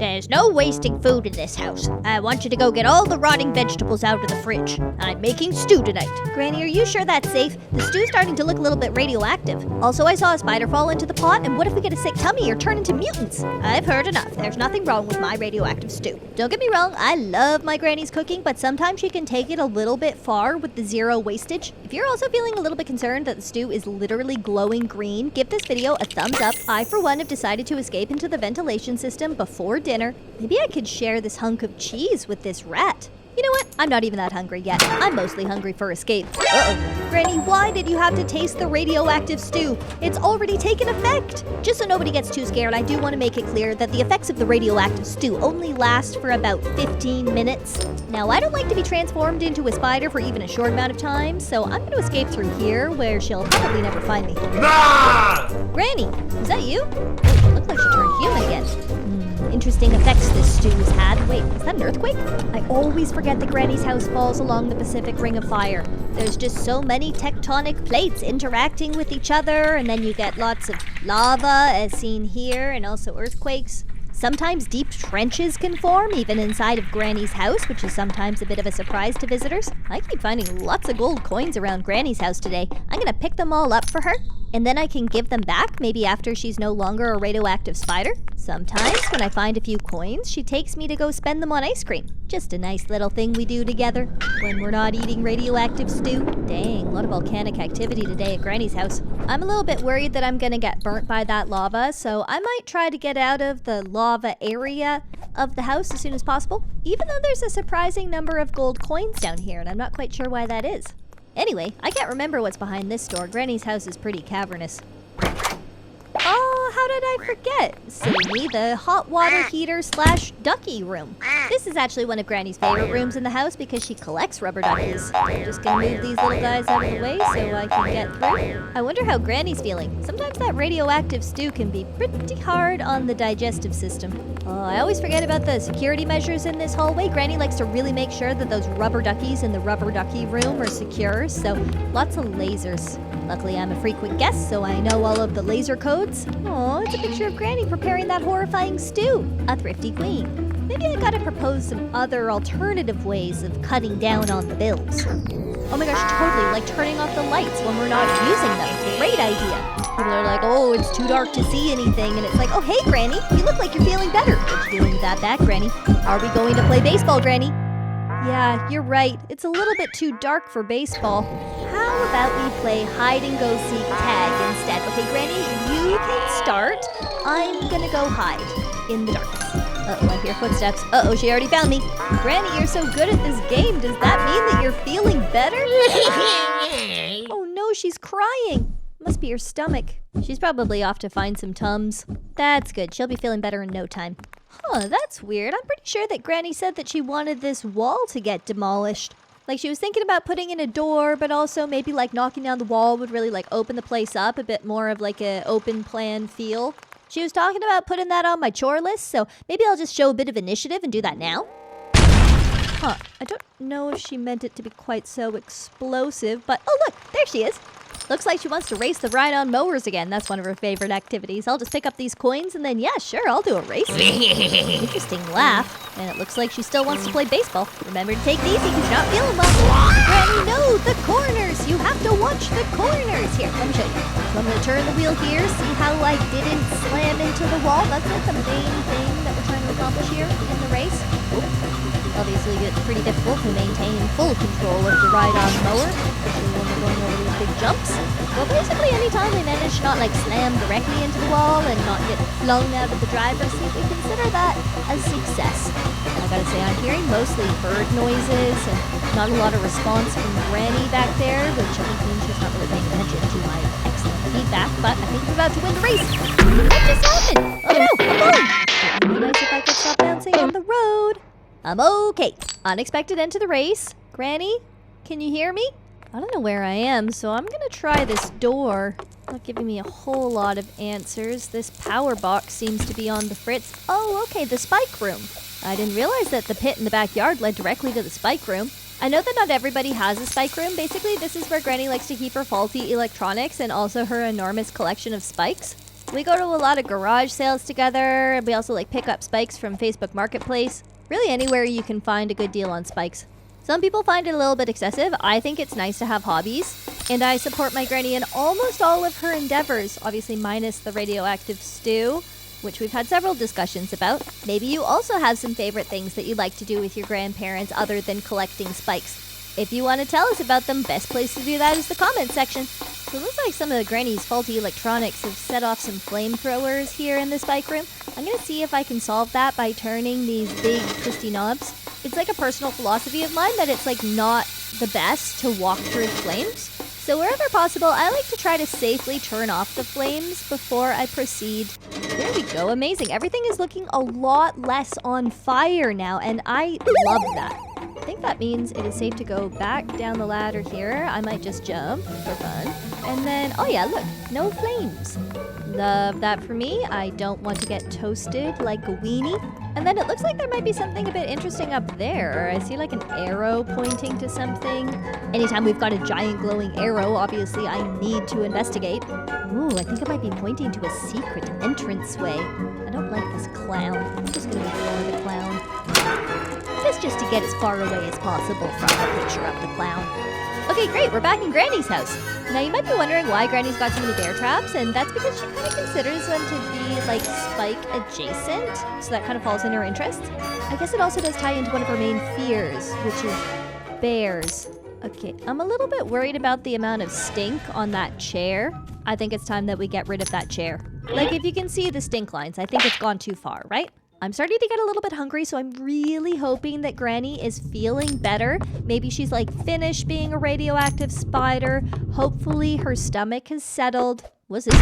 There's no wasting food in this house. I want you to go get all the rotting vegetables out of the fridge. I'm making stew tonight. Granny, are you sure that's safe? The stew's starting to look a little bit radioactive. Also, I saw a spider fall into the pot, and what if we get a sick tummy or turn into mutants? I've heard enough. There's nothing wrong with my radioactive stew. Don't get me wrong, I love my granny's cooking, but sometimes she can take it a little bit far with the zero wastage. If you're also feeling a little bit concerned that the stew is literally glowing green, give this video a thumbs up. I, for one, have decided to escape into the ventilation system before dinner. Maybe I could share this hunk of cheese with this rat. You know what? I'm not even that hungry yet. I'm mostly hungry for escape. Uh-oh. Granny, why did you have to taste the radioactive stew? It's already taken effect. Just so nobody gets too scared, I do want to make it clear that the effects of the radioactive stew only last for about 15 minutes. Now, I don't like to be transformed into a spider for even a short amount of time, so I'm going to escape through here where she'll probably never find me. Ah! Granny, is that you? Oh, looks like she turned human again. Interesting effects this stew has had. Wait, is that an earthquake? I always forget that Granny's house falls along the Pacific Ring of Fire. There's just so many tectonic plates interacting with each other, and then you get lots of lava, as seen here, and also earthquakes. Sometimes deep trenches can form, even inside of Granny's house, which is sometimes a bit of a surprise to visitors. I keep finding lots of gold coins around Granny's house today. I'm gonna pick them all up for her, and then I can give them back, maybe after she's no longer a radioactive spider. Sometimes, when I find a few coins, she takes me to go spend them on ice cream. Just a nice little thing we do together when we're not eating radioactive stew. Dang, a lot of volcanic activity today at Granny's house. I'm a little bit worried that I'm gonna get burnt by that lava, so I might try to get out of the lava area of the house as soon as possible, even though there's a surprising number of gold coins down here, and I'm not quite sure why that is. Anyway, I can't remember what's behind this door. Granny's house is pretty cavernous. Oh, how did I forget? Silly me, the hot water heater / ducky room. This is actually one of Granny's favorite rooms in the house because she collects rubber duckies. I'm just gonna move these little guys out of the way so I can get through. I wonder how Granny's feeling. Sometimes that radioactive stew can be pretty hard on the digestive system. Oh, I always forget about the security measures in this hallway. Granny likes to really make sure that those rubber duckies in the rubber ducky room are secure, so lots of lasers. Luckily, I'm a frequent guest, so I know all of the laser codes. Oh, it's a picture of Granny preparing that horrifying stew. A thrifty queen. Maybe I gotta propose some other alternative ways of cutting down on the bills. Oh my gosh, totally, like turning off the lights when we're not using them. Great idea. People are like, oh, it's too dark to see anything. And it's like, oh, hey, Granny, you look like you're feeling better. What you doing with that back, Granny? Are we going to play baseball, Granny? Yeah, you're right. It's a little bit too dark for baseball. How about we play hide-and-go-seek tag instead? Okay, Granny, you can start. I'm gonna go hide in the darkness. Uh-oh, I hear footsteps. Uh-oh, she already found me. Granny, you're so good at this game. Does that mean that you're feeling better? Oh no, she's crying. Must be her stomach. She's probably off to find some Tums. That's good. She'll be feeling better in no time. Huh, that's weird. I'm pretty sure that Granny said that she wanted this wall to get demolished. Like she was thinking about putting in a door, but also maybe like knocking down the wall would really like open the place up, a bit more of like a open plan feel. She was talking about putting that on my chore list, so maybe I'll just show a bit of initiative and do that now. Huh, I don't know if she meant it to be quite so explosive, but oh look, there she is. Looks like she wants to race the ride-on mowers again. That's one of her favorite activities. I'll just pick up these coins and then, yeah, sure, I'll do a race. Interesting laugh. And it looks like she still wants to play baseball. Remember to take it easy because you're not feeling well. Granny, no, the corners. You have to watch the corners. Here, let me show you. So I'm going to turn the wheel here. See how I didn't slam into the wall? That's like the main thing that we're trying to accomplish here in the race. Oop. Obviously, it's pretty difficult to maintain full control of the ride-on mower, especially when we're going over these big jumps. Well, basically, anytime we manage to not like slam directly into the wall and not get flung out of the driver's seat, we consider that a success. And I gotta say, I'm hearing mostly bird noises and not a lot of response from Granny back there, which I think means she's not really paying attention to my excellent feedback, but I think we're about to win the race. What just happened? Oh no, I'm falling! It would be nice if I could stop bouncing on the road. I'm okay. Unexpected end to the race. Granny, can you hear me? I don't know where I am, so I'm gonna try this door. Not giving me a whole lot of answers. This power box seems to be on the fritz. Oh, okay, the spike room. I didn't realize that the pit in the backyard led directly to the spike room. I know that not everybody has a spike room. Basically, this is where Granny likes to keep her faulty electronics and also her enormous collection of spikes. We go to a lot of garage sales together. We also like pick up spikes from Facebook Marketplace. Really anywhere you can find a good deal on spikes. Some people find it a little bit excessive. I think it's nice to have hobbies. And I support my granny in almost all of her endeavors, obviously minus the radioactive stew, which we've had several discussions about. Maybe you also have some favorite things that you like to do with your grandparents other than collecting spikes. If you want to tell us about them, best place to do that is the comment section. So it looks like some of the granny's faulty electronics have set off some flamethrowers here in the spike room. I'm going to see if I can solve that by turning these big twisty knobs. It's like a personal philosophy of mine that it's like not the best to walk through flames. So wherever possible, I like to try to safely turn off the flames before I proceed. There we go, amazing. Everything is looking a lot less on fire now, and I love that. I think that means it is safe to go back down the ladder here. I might just jump for fun. And then, oh yeah, look, no flames. Love that for me. I don't want to get toasted like a weenie. And then it looks like there might be something a bit interesting up there. I see like an arrow pointing to something. Anytime we've got a giant glowing arrow, obviously I need to investigate. Ooh, I think it might be pointing to a secret entranceway. I don't like this clown. I'm just gonna ignore the clown. Just to get as far away as possible from the picture of the clown. Okay, great, we're back in Granny's house. Now you might be wondering why Granny's got so many bear traps, and that's because she kind of considers them to be like spike adjacent, so that kind of falls in her interest. I guess it also does tie into one of her main fears, which is bears. Okay, I'm a little bit worried about the amount of stink on that chair. I think it's time that we get rid of that chair. Like if you can see the stink lines, I think it's gone too far, right? I'm starting to get a little bit hungry, so I'm really hoping that Granny is feeling better. Maybe she's like finished being a radioactive spider. Hopefully her stomach has settled. What's this?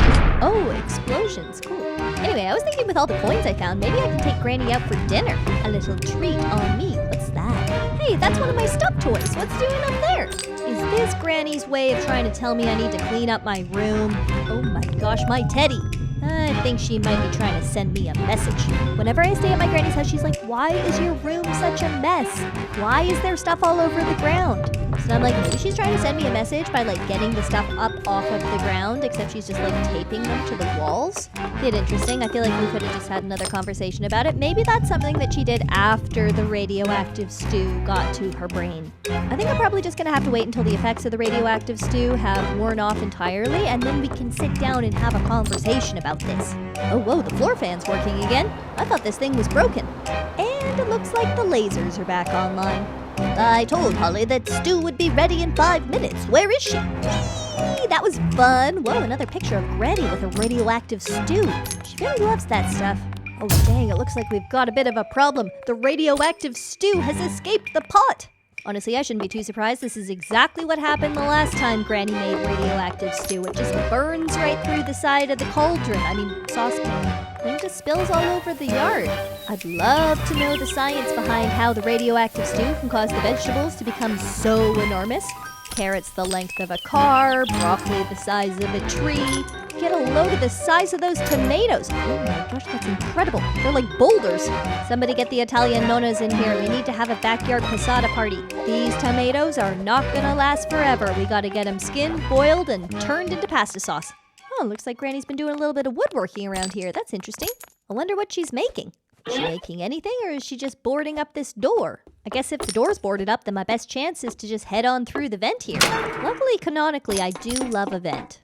Oh, explosions. Cool. Anyway, I was thinking with all the coins I found, maybe I can take Granny out for dinner. A little treat on me. What's that? Hey, that's one of my stuffed toys. What's doing up there? Is this Granny's way of trying to tell me I need to clean up my room? Oh my gosh, my teddy. I think she might be trying to send me a message. Whenever I stay at my granny's house, she's like, why is your room such a mess? Why is there stuff all over the ground? So I'm like, maybe she's trying to send me a message by like getting the stuff up off of the ground, except she's just like taping them to the walls. Bit interesting. I feel like we could have just had another conversation about it. Maybe that's something that she did after the radioactive stew got to her brain. I think I'm probably just gonna have to wait until the effects of the radioactive stew have worn off entirely, and then we can sit down and have a conversation about this. Oh, whoa, the floor fan's working again. I thought this thing was broken. And it looks like the lasers are back online. I told Holly that stew would be ready in 5 minutes. Where is she? Whee! That was fun. Whoa, another picture of Granny with a radioactive stew. She really loves that stuff. Oh, dang, it looks like we've got a bit of a problem. The radioactive stew has escaped the pot. Honestly, I shouldn't be too surprised. This is exactly what happened the last time Granny made radioactive stew. It just burns right through the side of the cauldron. Saucepan. And it just spills all over the yard. I'd love to know the science behind how the radioactive stew can cause the vegetables to become so enormous. Carrots the length of a car, broccoli the size of a tree. Get a load of the size of those tomatoes. Oh my gosh, that's incredible. They're like boulders. Somebody get the Italian nonnas in here. We need to have a backyard passata party. These tomatoes are not gonna last forever. We gotta get them skinned, boiled, and turned into pasta sauce. Oh, looks like Granny's been doing a little bit of woodworking around here. That's interesting. I wonder what she's making. Is she making anything, or is she just boarding up this door? I guess if the door's boarded up, then my best chance is to just head on through the vent here. Luckily, canonically, I do love a vent.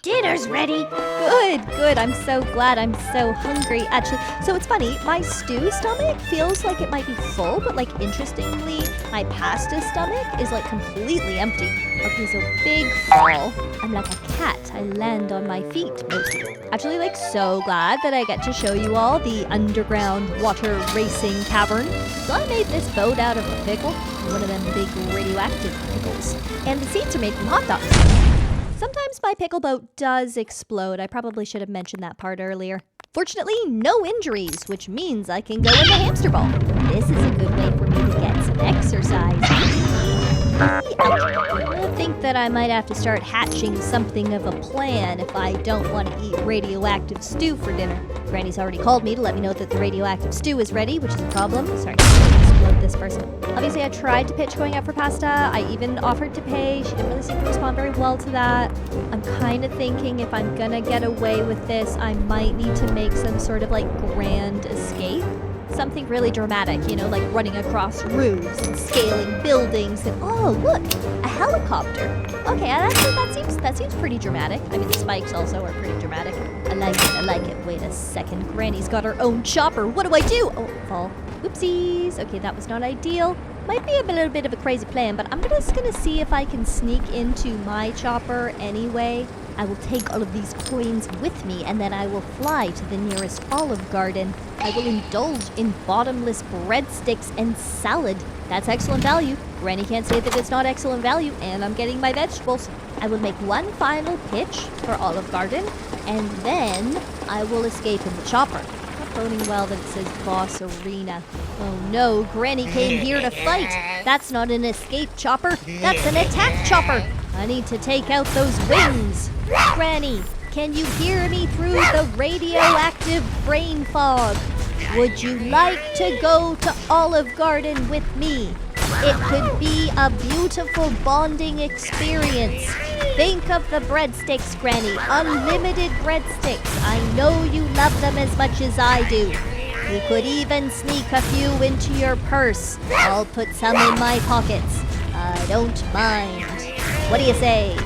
Dinner's ready. Good. I'm so glad. I'm so hungry. Actually, so it's funny. My stew stomach feels like it might be full, but like interestingly, my pasta stomach is like completely empty. Okay, so big fall. I'm like a cat. I land on my feet mostly. Actually, like so glad that I get to show you all the underground water racing cavern. So I made this boat out of a pickle, one of them big radioactive pickles. And the seats are made from hot dogs. Sometimes my pickle boat does explode. I probably should have mentioned that part earlier. Fortunately, no injuries, which means I can go in the hamster ball. This is a good way for me to get some exercise. I think that I might have to start hatching something of a plan if I don't want to eat radioactive stew for dinner. Granny's already called me to let me know that the radioactive stew is ready, which is a problem. Sorry, explode this person. Obviously, I tried to pitch going out for pasta. I even offered to pay. She didn't really seem to respond very well to that. I'm kind of thinking if I'm gonna get away with this, I might need to make some sort of like grand escape. Something really dramatic, you know, like running across roofs and scaling buildings and oh look, a helicopter. Okay, that seems pretty dramatic. I mean the spikes also are pretty dramatic. I like it. Wait a second. Granny's got her own chopper. What do I do? Oh, fall. Whoopsies. Okay, that was not ideal. Might be a little bit of a crazy plan, but I'm just gonna see if I can sneak into my chopper anyway. I will take all of these coins with me, and then I will fly to the nearest Olive Garden. I will indulge in bottomless breadsticks and salad. That's excellent value. Granny can't say that it's not excellent value, and I'm getting my vegetables. I will make one final pitch for Olive Garden, and then I will escape in the chopper. Not boding well that it says Boss Arena. Oh no, Granny came here to fight. That's not an escape chopper, that's an attack chopper. I need to take out those wings. Granny, can you hear me through the radioactive brain fog? Would you like to go to Olive Garden with me? It could be a beautiful bonding experience. Think of the breadsticks, Granny. Unlimited breadsticks. I know you love them as much as I do. You could even sneak a few into your purse. I'll put some in my pockets. I don't mind. What do you say?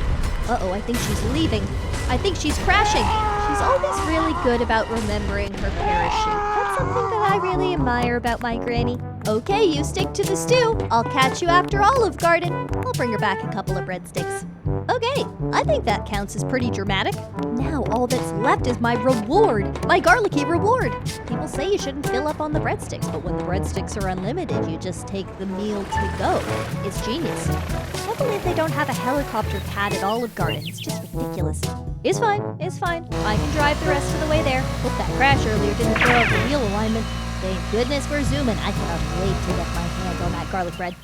Uh-oh, I think she's leaving. I think she's crashing. She's always really good about remembering her parachute. That's something that I really admire about my granny. Okay, you stick to the stew. I'll catch you after Olive Garden. I'll bring her back a couple of breadsticks. Okay, I think that counts as pretty dramatic. Now all that's left is my reward, my garlicky reward. People say you shouldn't fill up on the breadsticks, but when the breadsticks are unlimited, you just take the meal to go. It's genius. I can't believe they don't have a helicopter pad at Olive Garden. It's just ridiculous. It's fine. I can drive the rest of the way there. Hope that crash earlier didn't throw out the wheel alignment. Thank goodness we're zooming. I cannot wait to get my hands on that garlic bread.